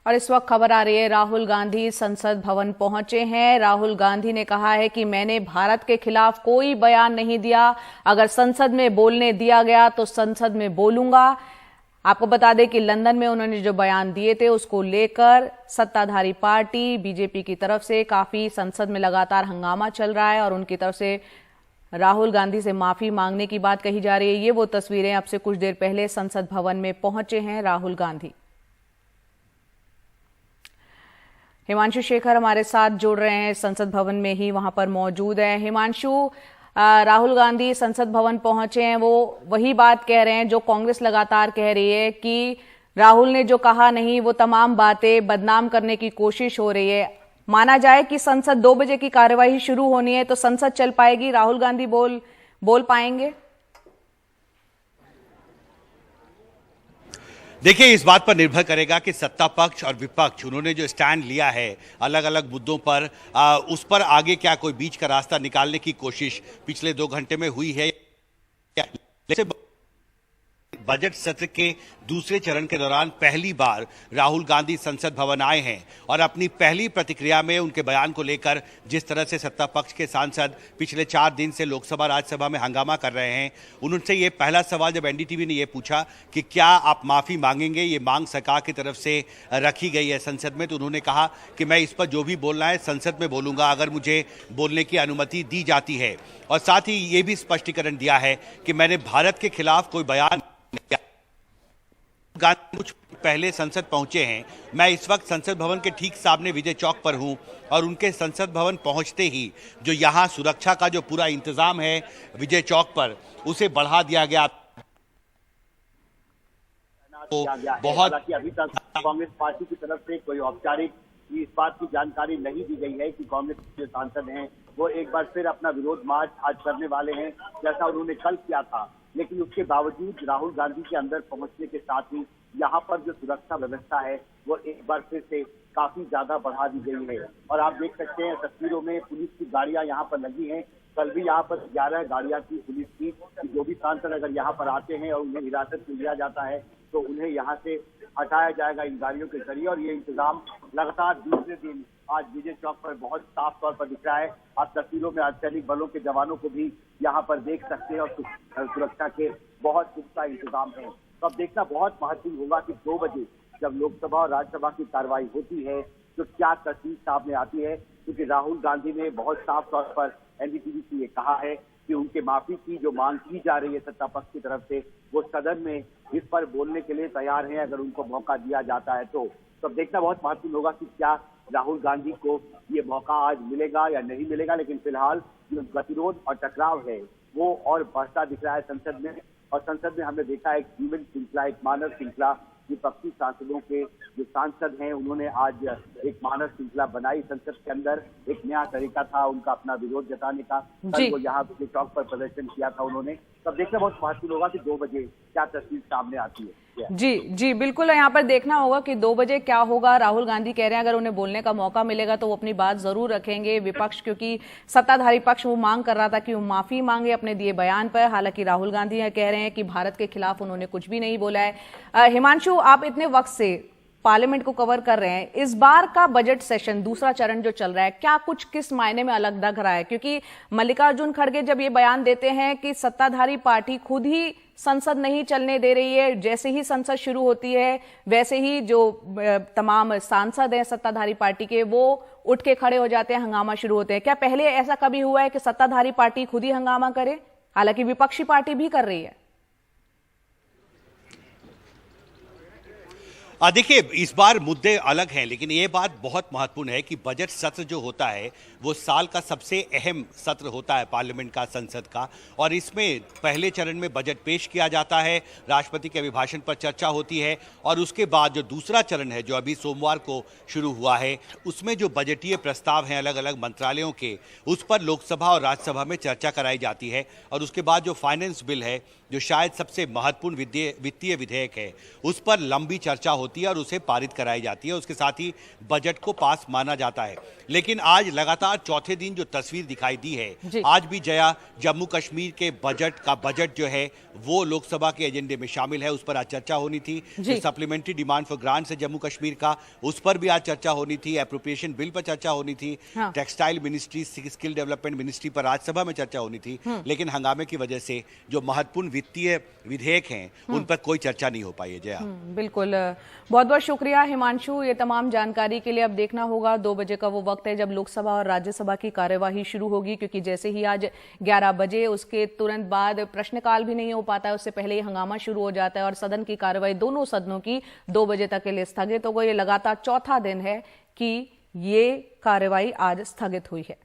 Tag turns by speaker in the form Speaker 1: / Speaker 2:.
Speaker 1: और इस वक्त खबर आ रही है, राहुल गांधी संसद भवन पहुंचे हैं। राहुल गांधी ने कहा है कि मैंने भारत के खिलाफ कोई बयान नहीं दिया, अगर संसद में बोलने दिया गया तो संसद में बोलूंगा। आपको बता दें कि लंदन में उन्होंने जो बयान दिए थे उसको लेकर सत्ताधारी पार्टी बीजेपी की तरफ से काफी संसद में लगातार हंगामा चल रहा है और उनकी तरफ से राहुल गांधी से माफी मांगने की बात कही जा रही है। ये वो तस्वीरें अब से कुछ देर पहले संसद भवन में पहुंचे हैं राहुल गांधी। हिमांशु शेखर हमारे साथ जुड़ रहे हैं, संसद भवन में ही वहां पर मौजूद है। हिमांशु, राहुल गांधी संसद भवन पहुंचे हैं, वो वही बात कह रहे हैं जो कांग्रेस लगातार कह रही है कि राहुल ने जो कहा नहीं वो तमाम बातें बदनाम करने की कोशिश हो रही है। माना जाए कि संसद 2 बजे की कार्यवाही शुरू होनी है तो संसद चल पाएगी, राहुल गांधी बोल पाएंगे?
Speaker 2: देखिए, इस बात पर निर्भर करेगा कि सत्ता पक्ष और विपक्ष उन्होंने जो स्टैंड लिया है अलग अलग मुद्दों पर, उस पर आगे क्या कोई बीच का रास्ता निकालने की कोशिश पिछले 2 घंटे में हुई है। बजट सत्र के दूसरे चरण के दौरान पहली बार राहुल गांधी संसद भवन आए हैं और अपनी पहली प्रतिक्रिया में उनके बयान को लेकर जिस तरह से सत्ता पक्ष के सांसद पिछले 4 दिन से लोकसभा राज्यसभा में हंगामा कर रहे हैं, उनसे ये पहला सवाल जब एनडीटीवी ने ये पूछा कि क्या आप माफी मांगेंगे, ये मांग सरकार की तरफ से रखी गई है संसद में, तो उन्होंने कहा कि मैं इस पर जो भी बोलना है संसद में बोलूंगा अगर मुझे बोलने की अनुमति दी जाती है। और साथ ही ये भी स्पष्टीकरण दिया है कि मैंने भारत के खिलाफ कोई बयान गांधी कुछ पहले संसद पहुंचे हैं। मैं इस वक्त संसद भवन के ठीक सामने विजय चौक पर हूं और उनके संसद भवन पहुंचते ही जो यहां सुरक्षा का जो पूरा इंतजाम है विजय चौक पर, उसे बढ़ा दिया गया। तो बहुत
Speaker 3: अभी तक कांग्रेस पार्टी की तरफ से कोई औपचारिक इस बात की जानकारी नहीं दी गई है कि कांग्रेस के सांसद हैं वो एक बार फिर अपना विरोध मार्च आज करने वाले हैं, जैसा उन्होंने कल किया था। लेकिन उसके बावजूद राहुल गांधी के अंदर पहुंचने के साथ ही यहाँ पर जो सुरक्षा व्यवस्था है वो एक बार फिर से काफी ज्यादा बढ़ा दी गई है। और आप देख सकते हैं तस्वीरों में पुलिस की गाड़ियां यहाँ पर लगी हैं। कल भी यहाँ पर 11 गाड़ियां थी पुलिस की। जो भी सांसद अगर यहाँ पर आते हैं और उन्हें हिरासत में लिया जाता है तो उन्हें यहाँ से हटाया जाएगा इन गाड़ियों के जरिए। और ये इंतजाम लगातार दूसरे दिन आज विजय चौक पर बहुत साफ तौर पर दिख रहा है। आप तस्वीरों में अर्धसैनिक बलों के जवानों को भी यहाँ पर देख सकते हैं और सुरक्षा के बहुत पुख्ता इंतजाम है। तो अब देखना बहुत महत्वपूर्ण होगा कि 2 बजे जब लोकसभा और राज्यसभा की कार्रवाई होती है तो क्या तस्वीर सामने आती है, क्योंकि राहुल गांधी ने बहुत साफ तौर पर एनडीटीवी से ये कहा है कि उनके माफी की जो मांग की जा रही है सत्ता पक्ष की तरफ से वो सदन में इस पर बोलने के लिए तैयार हैं अगर उनको मौका दिया जाता है तो। अब देखना बहुत महत्वपूर्ण होगा कि क्या राहुल गांधी को ये मौका आज मिलेगा या नहीं मिलेगा। लेकिन फिलहाल जो गतिरोध और टकराव है वो और बढ़ता दिख रहा है संसद में। और संसद में हमने देखा एक जीवन श्रृंखला, एक मानव श्रृंखला विपक्षी सांसदों के जो सांसद हैं उन्होंने आज एक मानव श्रृंखला बनाई संसद के अंदर। एक नया तरीका था उनका अपना विरोध जताने का। कल वो यहाँ के चौक पर प्रदर्शन किया था उन्होंने। तब देखना बहुत महत्वपूर्ण होगा कि 2 बजे क्या तस्वीर सामने आती है।
Speaker 1: जी बिल्कुल, यहाँ पर देखना होगा कि 2 बजे क्या होगा। राहुल गांधी कह रहे हैं अगर उन्हें बोलने का मौका मिलेगा तो वो अपनी बात जरूर रखेंगे। विपक्ष, क्योंकि सत्ताधारी पक्ष वो मांग कर रहा था कि वो माफी मांगे अपने दिए बयान पर। हालांकि राहुल गांधी कह रहे हैं कि भारत के खिलाफ उन्होंने कुछ भी नहीं बोला है। हिमांशु, आप इतने वक्त से पार्लियामेंट को कवर कर रहे हैं, इस बार का बजट सेशन दूसरा चरण जो चल रहा है क्या कुछ किस मायने में अलग लग रहा है? क्योंकि मल्लिकार्जुन खड़गे जब ये बयान देते हैं कि सत्ताधारी पार्टी खुद ही संसद नहीं चलने दे रही है, जैसे ही संसद शुरू होती है वैसे ही जो तमाम सांसद हैं सत्ताधारी पार्टी के वो उठ के खड़े हो जाते हैं, हंगामा शुरू होते हैं। क्या पहले ऐसा कभी हुआ है कि सत्ताधारी पार्टी खुद ही हंगामा करे? हालांकि विपक्षी पार्टी भी कर रही है।
Speaker 2: देखिए, इस बार मुद्दे अलग हैं, लेकिन ये बात बहुत महत्वपूर्ण है कि बजट सत्र जो होता है वो साल का सबसे अहम सत्र होता है पार्लियामेंट का, संसद का। और इसमें पहले चरण में बजट पेश किया जाता है, राष्ट्रपति के अभिभाषण पर चर्चा होती है और उसके बाद जो दूसरा चरण है जो अभी सोमवार को शुरू हुआ है उसमें जो बजटीय प्रस्ताव हैं अलग अलग मंत्रालयों के, उस पर लोकसभा और राज्यसभा में चर्चा कराई जाती है। और उसके बाद जो फाइनेंस बिल है जो शायद सबसे महत्वपूर्ण वित्तीय विधेयक है, उस पर लंबी चर्चा होती है और उसे पारित कराई जाती है। उसके साथ ही बजट को पास माना जाता है। लेकिन आज लगातार चौथे दिन जो तस्वीर दिखाई दी है, आज भी जया जम्मू कश्मीर के बजट जो है वो लोकसभा के एजेंडे में शामिल है। उस पर आज चर्चा होनी थी। जो सप्लीमेंट्री डिमांड फॉर ग्रांट्स है जम्मू कश्मीर का, उस पर भी आज चर्चा होनी थी। एप्रोप्रिएशन बिल पर चर्चा होनी थी। Textile ministry, skill development ministry पर राज्यसभा में चर्चा होनी थी। लेकिन हंगामे की वजह से जो महत्वपूर्ण वित्तीय विधेयक हैं उन पर कोई चर्चा नहीं हो पाई है। जया,
Speaker 1: बिल्कुल, बहुत बहुत शुक्रिया हिमांशु, ये तमाम जानकारी के लिए। अब देखना होगा 2 बजे का वो वक्त है जब लोकसभा और राज्यसभा की कार्यवाही शुरू होगी, क्योंकि जैसे ही आज 11 बजे उसके तुरंत बाद प्रश्नकाल भी नहीं हो पाता है, उससे पहले ही हंगामा शुरू हो जाता है और सदन की कार्यवाही दोनों सदनों की 2 बजे तक के लिए स्थगित हो गई। ये लगातार चौथा दिन है कि ये कार्यवाही आज स्थगित हुई है।